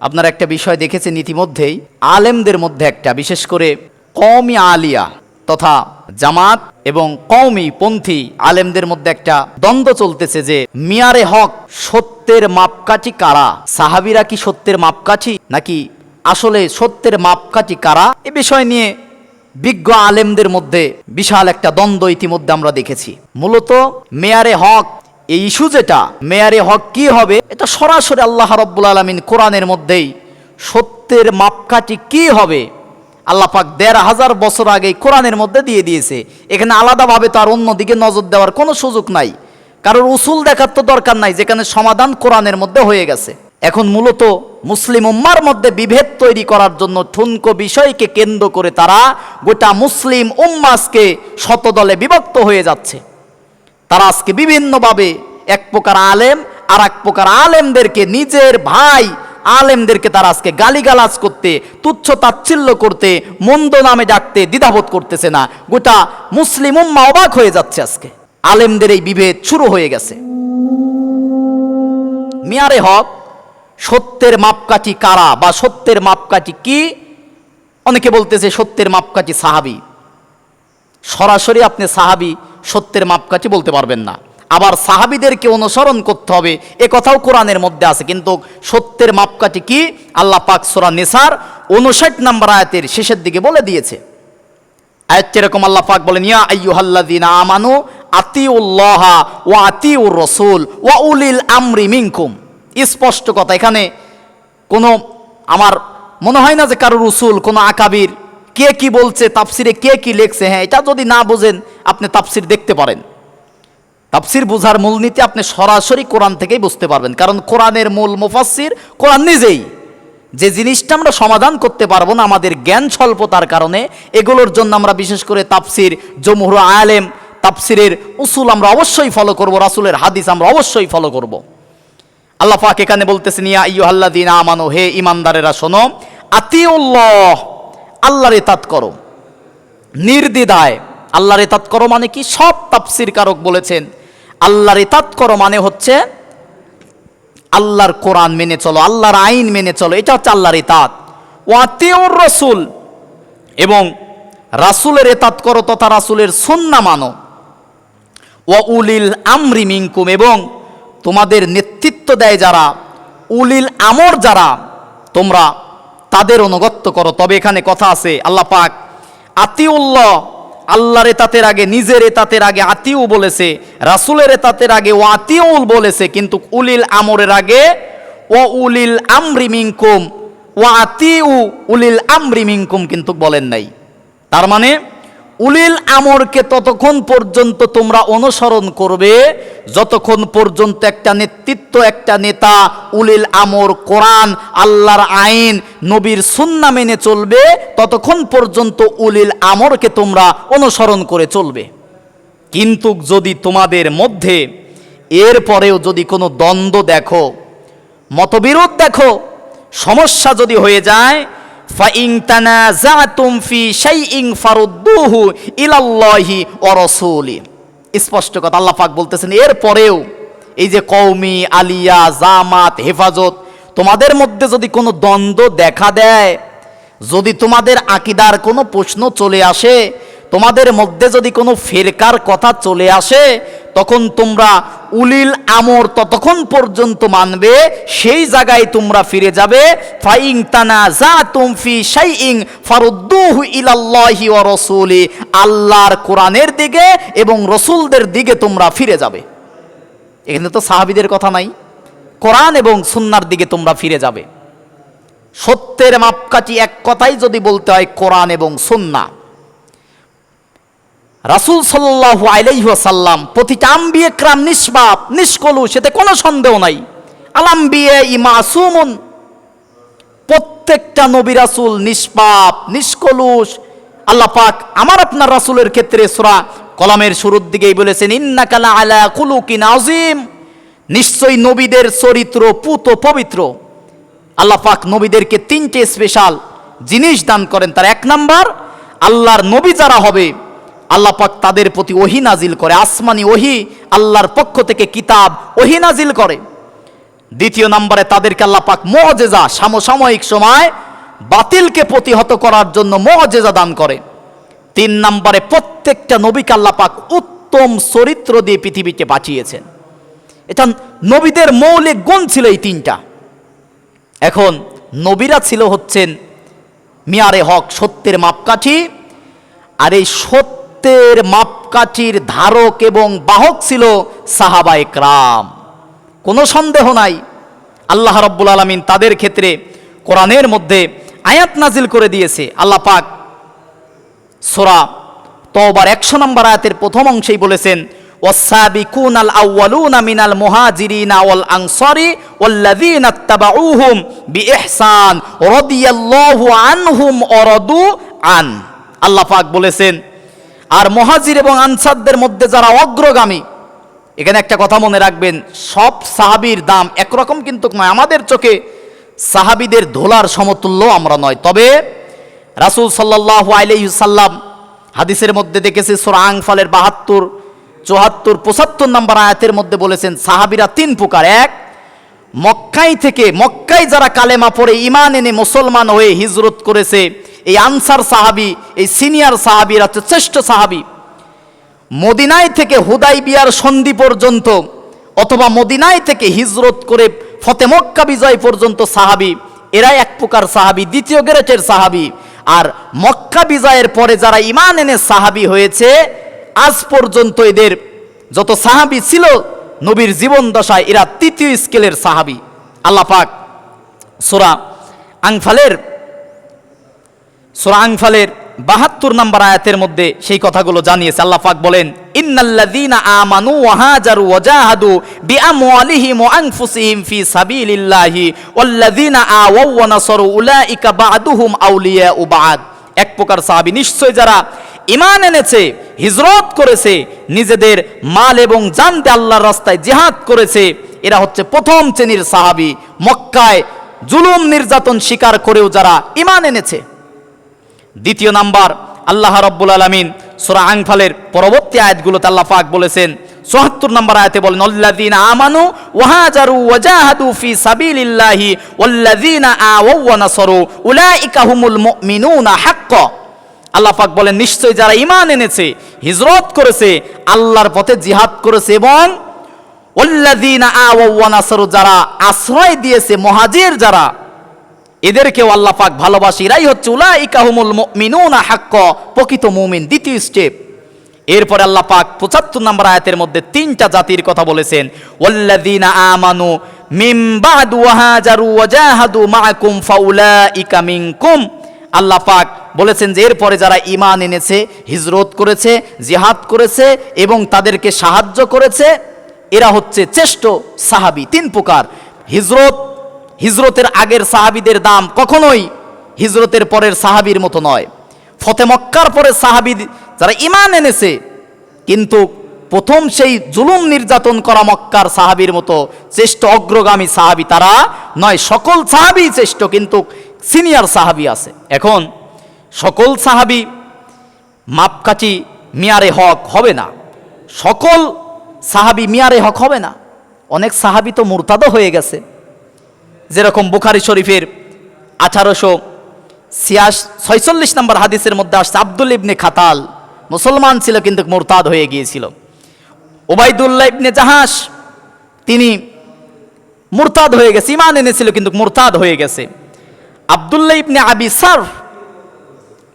আপনারা একটা বিষয় দেখেছেন ইতিমধ্যেই, আলেমদের মধ্যে একটা, বিশেষ করে কওমি আলিয়া তথা জামাত এবং কওমি পন্থী আলেমদের মধ্যে একটা দ্বন্দ্ব চলতেছে যে মিয়ারে হক, সত্যের মাপকাঠি কারা? সাহাবীরা কি সত্যের মাপকাঠি, নাকি আসলে সত্যের মাপকাঠি কারা? এ বিষয় নিয়ে বিজ্ঞ আলেমদের মধ্যে বিশাল একটা দ্বন্দ্ব ইতিমধ্যে আমরা দেখেছি। মূলত মেয়ারে হক এই ইস্যু, যেটা মেয়ারে হক কি হবে, এটা সরাসরি আল্লাহ রাব্বুল আলামিন কোরআনের মধ্যেই সত্যের মাপকাঠি কি হবে আল্লাহ পাক ১৫০০ বছর আগেই কোরআনের মধ্যে দিয়ে দিয়েছে। এখানে আলাদাভাবে তার অন্যদিকে নজর দেওয়ার কোনো সুযোগ নাই, কারোর উসুল দেখার তো দরকার নাই, যেখানে সমাধান কোরআনের মধ্যে হয়ে গেছে। এখন মূলত মুসলিম উম্মার মধ্যে বিভেদ তৈরি করার জন্য ঠুনকো বিষয়কে কেন্দ্র করে তারা গোটা মুসলিম উম্মা আজকে শতদলে বিভক্ত হয়ে যাচ্ছে। তারা আজকে বিভিন্নভাবে এক প্রকার আলেম আর এক প্রকার আলেমদেরকে, নিজের ভাই আলেমদেরকে তারা আজকে গালিগালাজ করতে, তুচ্ছ তাচ্ছিল্য করতে, মন্দ নামে ডাকতে দ্বিধাবোধ করতেছে না। গোটা মুসলিম উম্মা অবাক হয়ে যাচ্ছে। আজকে আলেমদের এই বিভেদ শুরু হয়ে গেছে। মিয়ারে হক, সত্যের মাপকাঠি কারা বা সত্যের মাপকাঠি কি? অনেকে বলতেছে সত্যের মাপকাঠি সাহাবী। সরাসরি আপনি সাহাবী সত্যের মাপকাঠি বলতে পারবেন না। আবার সাহাবীদেরকে অনুসরণ করতে হবে, এ কথাও কোরআনের মধ্যে আছে। কিন্তু সত্যের মাপকাঠি কি আল্লাহ পাক সূরা নিসার ৫৯ নম্বর আয়াতের শেষের দিকে বলে দিয়েছে। আয়াতটি এরকম, আল্লাহ পাক বলেন, ইয়া আইয়ুহাল্লাযীনা আমানু আতিউল্লাহা ওয়া আতিউর রাসূল ওয়া উলিল আমরি মিনকুম। স্পষ্ট কথা। এখানে কোনো, আমার মনে হয় না যে কারোর রসুল, কোনো আকাবির কে কি বলছে, তাফসিরে কে কি লেখছে, হ্যাঁ এটা যদি না বোঝেন আপনি তাফসির দেখতে পারেন। তাফসির বোঝার মূলনীতি আপনি সরাসরি কোরআন থেকেই বুঝতে পারবেন, কারণ কোরআনের মূল মুফাসসির কোরআন নিজেই। যে জিনিসটা আমরা সমাধান করতে পারবো না আমাদের জ্ঞান স্বল্পতার কারণে, এগুলোর জন্য আমরা বিশেষ করে তাফসির, জমহুর আলেম, তাফসিরের উসুল আমরা অবশ্যই ফলো করব, রাসূলের হাদিস আমরা অবশ্যই ফলো করব। আল্লাহ পাক এখানে বলতেছেন, ইয়া আইয়ুহাল্লাযীনা আমানু, হে ঈমানদারেরা শোনো, আতিউল্লাহ, আল্লাহর ইতাত করো নির্দ্বিধায়। আল্লাহর ইতাত করো মানে কি? সব তাফসীর কারক বলেছেন আল্লাহর ইতাত করো মানে হচ্ছে আল্লাহর কোরআন মেনে চলো, আল্লাহর আইন মেনে চলো, এটা হচ্ছে আল্লাহর ইতাত। ওয়া আতিউর রাসূল, এবং রাসূলের ইতাত করো তথা রাসূলের সুন্নাহ মানো। ওয়া উলিল আমরি মিনকুম, এবং তোমাদের নেতৃত্ব দেয় যারা, উলিল আমর যারা, তোমরা তাদের অনুগত্য করো। তবে এখানে কথা আছে, আল্লাহ পাক আতিউল্লাহ, আল্লাহর এতাতের আগে, নিজের এতাতের আগে আতিউ বলেছে, রাসূলের এতাতের আগে ও আতিউল বলেছে, কিন্তু উলিল আমরের আগে ও উলিল আমরি মিনকুম, ও আতিউ উলিল আমরি মিনকুম কিন্তু বলেন নাই। তার মানে উলিল আমরকে ততক্ষণ পর্যন্ত তোমরা অনুসরণ করবে যতক্ষণ পর্যন্ত একটা নেতৃত্ব, একটা নেতা, উলিল আমর কোরআন, আল্লাহর আইন, নবীর সুন্নাহ মেনে চলবে, ততক্ষণ পর্যন্ত উলিল আমরকে তোমরা অনুসরণ করে চলবে। কিন্তু যদি তোমাদের মধ্যে এরপরেও যদি কোনো দ্বন্দ্ব দেখো, মতবিরোধ দেখো, সমস্যা যদি হয়ে যায়, ফাইন তানাযাতুম ফি শাইইন ফারুদ্দুহু ইলাল্লাহি ওয়া রাসূলি। স্পষ্ট কথা, আল্লাহ পাক বলতেছেন এরপরেও এই যে কওমি, আলিয়া, জামাত, হেফাজত, তোমাদের মধ্যে যদি কোনো দ্বন্দ্ব দেখা দেয়, যদি তোমাদের আকীদার কোনো প্রশ্ন চলে আসে, তোমাদের মধ্যে যদি কোনো ফিরকার কথা চলে আসে, তখন তোমরা উলিল আমর ততক্ষণ পর্যন্ত মানবে, সেই জায়গায় তোমরা ফিরে যাবে। ফাইন তানাযাতুম ফি শাইইন ফারুদ্দুহু ইলাল্লাহি ওয়া রাসূলি, আল্লাহর কোরআনের দিকে এবং রাসূলদের দিকে তোমরা ফিরে যাবে। এখানে তো সাহাবীদের কথা নাই, কোরআন এবং সুন্নাহর দিকে তোমরা ফিরে যাবে। সত্যের মাপকাঠি এক কথাই যদি বলতে হয় কোরআন এবং সুন্নাহ। রাসূল সাল্লাল্লাহু আলাইহি ওয়াসাল্লাম প্রতিটা আম্বিয়া کرام নিষ্পাপ, নিষ্কলুষ, এতে কোনো সন্দেহ নাই। আল আম্বিয়া মাসুমুন, প্রত্যেকটা নবী রাসূল নিষ্পাপ, নিষ্কলুষ। আল্লাহ পাক আমার আপনার রাসূলের ক্ষেত্রে সূরা কলামের শুরুর দিকেই বলেছেন, ইন্নাকা লা আলা কুলুকিন আযীম, নিশ্চয়ই নবীদের চরিত্র পুত পবিত্র। আল্লাহ পাক নবীদেরকে তিনটে স্পেশাল জিনিস দান করেন। তার এক নাম্বার, আল্লাহর নবী যারা হবে আল্লাহ পাক তাদের প্রতি ওহী নাজিল করে, আসমানি ওহী, আল্লাহর পক্ষ থেকে কিতাব ওহী নাজিল করে। দ্বিতীয় নম্বরে তাদেরকে আল্লাহ পাক মুআজিজা, সমসাময়িক সময় বাতিলকে প্রতিহত করার জন্য মুআজিজা দান করে। 3 নম্বরে প্রত্যেকটা নবীকে আল্লাহ পাক উত্তম চরিত্র দিয়ে পৃথিবীকে বাঁচিয়েছেন। এটা নবীদের মৌলিক গুণ ছিল এই 3টা। এখন নবীরা ছিল হচ্ছেন মিয়ারে হক, সত্যের মাপকাঠি, আর এই সত্যের মাপকাঠির ধারক এবং বাহক ছিল সাহাবায়ে কেরাম। কোনো সন্দেহ নাই আল্লাহ রাব্বুল আলামিন তাদের ক্ষেত্রে কোরআনের মধ্যে আয়াত নাজিল করে দিয়েছে। আল্লাহ পাক সূরা তওবার 100 নম্বর আয়াতের প্রথম অংশেই বলেছেন, ওয়াস-সাবিকুনাল আউয়ালুনা মিনাল মুহাজিরিনা ওয়াল আনসারি ওয়াল্লাযীনা ইত্তাবাউহুম বিইহসান রাদিয়াল্লাহু আনহুম ওয়া রাদু আন। আল্লাহ পাক বলেছেন, আর মুহাজির এবং আনসারদের মধ্যে যারা অগ্রগামী। এখানে একটা কথা মনে রাখবেন, সব সাহাবীর দাম একরকম কিন্তু নয়। আমাদের চোখে সাহাবীদের ধোলার সমতুল্য আমরা নয়, তবে রাসূল সাল্লাল্লাহু আলাইহি সাল্লাম হাদিসের মধ্যে দেখেছি সূরা আনফালের 72, 74, 75 নম্বর আয়াতের মধ্যে বলেছেন সাহাবীরা 3 প্রকার। 1, মক্কায় যারা কালেমা পড়ে ঈমান এনে মুসলমান হয়ে হিজরত করেছে, এই আনসার সাহাবী, এই সিনিয়র সাহাবীরা হচ্ছে শ্রেষ্ঠ সাহাবী। মদিনায় থেকে হুদাইবিয়ার সন্ধি পর্যন্ত অথবা মদিনায় থেকে হিজরত করে ফতে মক্কা বিজয় পর্যন্ত সাহাবী, এরাই এক প্রকার সাহাবী, দ্বিতীয় গ্রেডের সাহাবী। আর মক্কা বিজয়ের পরে যারা ঈমান এনে সাহাবী হয়েছে, আজ পর্যন্ত এদের যত সাহাবী ছিল নবীর জীবন দশায়, এরা তৃতীয় স্কেলের সাহাবী। আল্লাহ পাক সূরা আনফালের 72 নম্বর আয়াতের মধ্যে সেই কথাগুলো জানিয়েছে। আল্লাহ পাক বলেন, ইন্নাল্লাযীনা আমানু ওয়া হাজারু ওয়া জাহাদু বিআমওয়ালিহিম ওয়া আনফুসিহিম ফি সাবিলিল্লাহি ওয়াল্লাযীনা আওয়াউ ওয়া নাসারু উলাইকা বা'দুহুম আউলিয়াউ বা'দ। এক প্রকার সাহাবী নিশ্চয় যারা ঈমান এনেছে, হিজরত করেছে, নিজেদের মাল এবং জান দিয়ে আল্লাহর রাস্তায় জিহাদ করেছে, এরা হচ্ছে প্রথম শ্রেণীর সাহাবী। মক্কায় জুলুম নির্যাতন স্বীকার করেও যারা ঈমান এনেছে। দ্বিতীয় নাম্বার, আল্লাহ রাব্বুল আলামিন সূরা আনফালের পরবর্তী আয়াতগুলোতে আল্লাহ পাক বলেছেন, ৭৪ নম্বর আয়াতে বলেন, আল্লাযীনা আমানু ওয়া হাজারু ওয়া জাহাদু ফি সাবিলিল্লাহি ওয়াল্লাযীনা আওয়াউ ওয়া নাসারু উলাইকা হুমুল মুমিনুনা হাক্কা। আল্লাহ পাক বলেন, নিশ্চয় যারা ঈমান এনেছে, হিজরত করেছে, আল্লাহর পথে জিহাদ করেছে, এবং ওয়াল্লাযীনা আওয়াউ ওয়া নাসারু যারা আশ্রয় দিয়েছে, মুহাজির যারা, এদেরকেও আল্লাহ পাক ভালোবাসে। এরাই হচ্ছে উলাইকা হুমুল মুমিনুনা হাক্কা, প্রকৃত মুমিন। দ্বিতীয় স্টেপ। এরপরে আল্লাহ পাক 75 নম্বর আয়াতের মধ্যে 3টা জাতির কথা বলেছেন, ওয়াল্লাযীনা আমানু মিন বা'দ ওয়া হাজারু ওয়া জাহাদু মা'আকুম ফাউলাইকা মিনকুম। আল্লাহ পাক বলেছেন যে এরপরে যারা ঈমান এনেছে, হিজরত করেছে, জিহাদ করেছে এবং তাদেরকে সাহায্য করেছে, এরা হচ্ছে শ্রেষ্ঠ সাহাবী। 3 প্রকার। হিজরতের আগের সাহাবীদের দাম কখনোই হিজরতের পরের সাহাবীর মতো নয়। ফতে মক্কার পরে সাহাবী যারা ঈমান এনেছে, কিন্তু প্রথম সেই জুলুম নির্যাতন করা মক্কার সাহাবীর মতো শ্রেষ্ঠ অগ্রগামী সাহাবী তারা নয়। সকল সাহাবী শ্রেষ্ঠ, কিন্তু সিনিয়র সাহাবী আছে। এখন সকল সাহাবী মাপকাঠি মিয়ারে হক হবে না, সকল সাহাবী মিয়ারে হক হবে না। অনেক সাহাবী তো মুরতাদও হয়ে গেছে। যেরকম বুখারী শরীফের 1846 নম্বর হাদিসের মধ্যে আসছে, আব্দুল ইবনে খাতাল মুসলমান ছিল কিন্তু মুরতাদ হয়ে গিয়েছিল। উবাইদুল্লাহ ইবনে জাহাশ তিনি মুরতাদ হয়ে গেছে, ঈমান এনেছিল কিন্তু মুরতাদ হয়ে গেছে। আব্দুল্লাহ ইবনে আবি সারফ,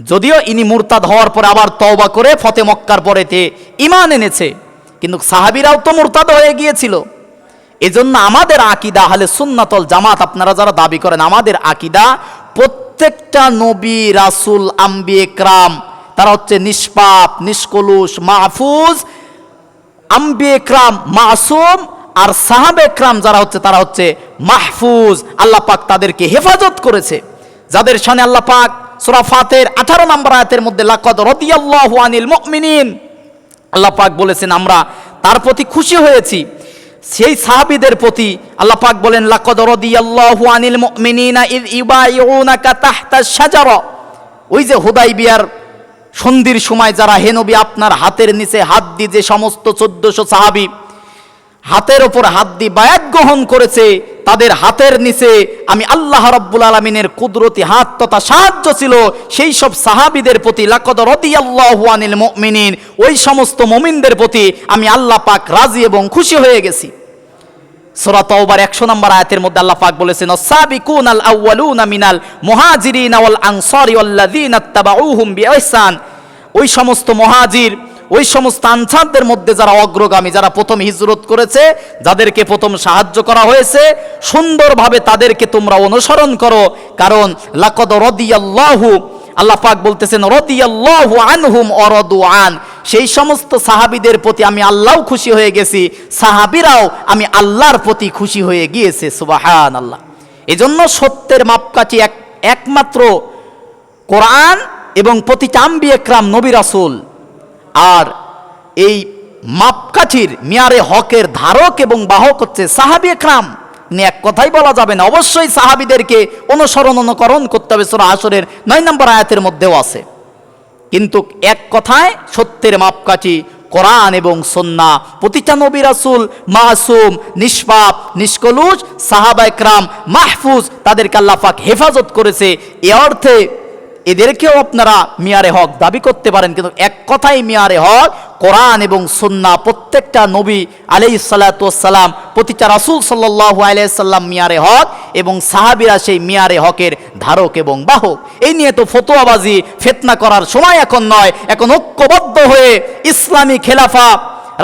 যদিও ইনি মুরতাদ হওয়ার পরে আবার তওবা করে ফতে মক্কার পরেতে ঈমান এনেছে, কিন্তু সাহাবীরাও তো মুরতাদ হয়ে গিয়েছিল। এজন্য আমাদের আকীদা আহলে সুন্নাত ওয়াল জামাত, আপনারা যারা দাবি করেন আমাদের আকীদা, প্রত্যেকটা নবী, রাসূল, আম্বিয়ে কেরাম তারা হচ্ছে নিষ্পাপ, নিষ্কলুষ, মাহফুজ। আম্বিয়ে কেরাম মাসুম, আর সাহাবে কেরাম যারা হচ্ছে তারা হচ্ছে মাহফুজ। আল্লাহ পাক তাদেরকে হেফাজত করেছে, যাদের শানে আল্লাহ পাক সূরা ফাতির 18 নম্বর আয়াতের মধ্যে লাকাদ রাদিয়াল্লাহু আনিল মুমিনিন, আল্লাহ পাক বলেছেন আমরা তার প্রতি খুশি হয়েছি। সেই সাহাবীদের প্রতি আল্লাহ পাক বলেন, লাকাদ রাদিয়াল্লাহু আনিল মুমিনিনা ইয ইউবাইউনাকা তাহতা শাজারা। ওই যে হুদাইবিয়ার সন্ধির সময় যারা, হে নবী আপনার হাতের নিচে হাত দিয়ে যে সমস্ত 1400 সাহাবী হাতের ওপর হাত দিয়ে বায়াত গ্রহণ করেছে, তাদের হাতের নিচে আমি আল্লাহ রাব্বুল আলামিনের কুদরতি হাত তথা সাহায্য ছিল সেই সব সাহাবীদের প্রতি লাকাদ রাদিয়াল্লাহু আনিল মুমিনিন, ওই সমস্ত মুমিনদের প্রতি আমি আল্লাহ পাক রাজি এবং খুশি হয়ে গেছি। সূরা তাওবার 100 নম্বর আয়াতের মধ্যে আল্লাহ পাক বলেছেন, আস-সাবিকুনাল আউয়ালুনা মিনাল মুহাজিরিন ওয়াল আনসারি ওয়াল্লাযিনা ইত্তাবাউহুম বিইহসান, ওই সমস্ত মুহাজির, ওই সমস্ত আনসারদের মধ্যে যারা অগ্রগামী, যারা প্রথম হিজরত করেছে, যাদেরকে প্রথম সাহায্য করা হয়েছে, সুন্দরভাবে তাদেরকে তোমরা অনুসরণ করো। কারণ লাকাদ রাদিয়াল্লাহু, আল্লাহ পাক বলতেছেন রাদিয়াল্লাহু আনহুম ওয়া রাদু আন, সেই সমস্ত সাহাবীদের প্রতি আমি আল্লাহও খুশি হয়ে গেছি, সাহাবীরাও আমি আল্লাহর প্রতি খুশি হয়ে গিয়েছে। সুবহানাল্লাহ। এজন্য সত্যের মাপকাঠি একমাত্র কোরআন এবং প্রতিটা আম্বিয়া একরাম নবী রাসূল। আর এই মাপকাঠির মিয়ারে হকের ধারক এবং বাহক হচ্ছে সাহাবী একরাম। এক কথাই বলা যাবে না, অবশ্যই সাহাবীদেরকে অনুকরণ করতে হবে। সূরা হাশরের 9 নম্বর আয়াতের মধ্যেও আছে। কিন্তু এক কথায় সত্যের মাপকাঠি কোরআন এবং সুন্নাহ। প্রতিটা নবী রাসূল মাসুম, নিষ্পাপ, নিষ্কলুষ, সাহাবা একরাম মাহফুজ, তাদেরকে আল্লাহ পাক হেফাজত করেছে। এ অর্থে এদেরকেও আপনারা মিয়ারে হক দাবি করতে পারেন, কিন্তু এক কথাই মিয়ারে হক কোরআন এবং সুন্নাহ। প্রত্যেকটা নবী আলাইহিস সালাতু ওয়াস সালাম, প্রতিটা রাসূল সাল্লাল্লাহু আলাইহি সাল্লাম মিয়ারে হক, এবং সাহাবীরা সেই মিয়ারে হকের ধারক এবং বাহক। এই নিয়ে তো ফতোয়াবাজি, ফিতনা করার সময় এখন নয়। এখন ঐক্যবদ্ধ হয়ে ইসলামী খেলাফা,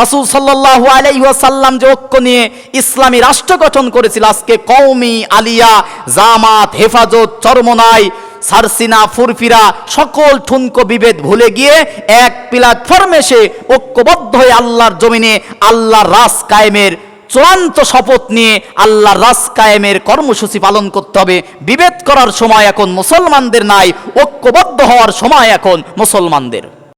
রাসূল সাল্লাল্লাহু আলাইহি ওয়াসাল্লাম যে ঐক্য নিয়ে ইসলামী রাষ্ট্র গঠন করেছিল, আজকে কওমি, আলিয়া, জামাত, হেফাজত, চরমনাই, সারসিনা, ফুরফিরা সকল ঠুনকো বিভেদ ভুলে গিয়ে এক প্ল্যাটফর্মে এসে ঐক্যবদ্ধ হয়ে আল্লাহর জমিনে আল্লাহর রাজ কায়েমের চূড়ান্ত শপথ নিয়ে আল্লাহর রাজ কায়েমের কর্মসূচি পালন করতে হবে। বিভেদ করার সময় এখন মুসলমানদের নাই, ঐক্যবদ্ধ হওয়ার সময় এখন মুসলমানদের।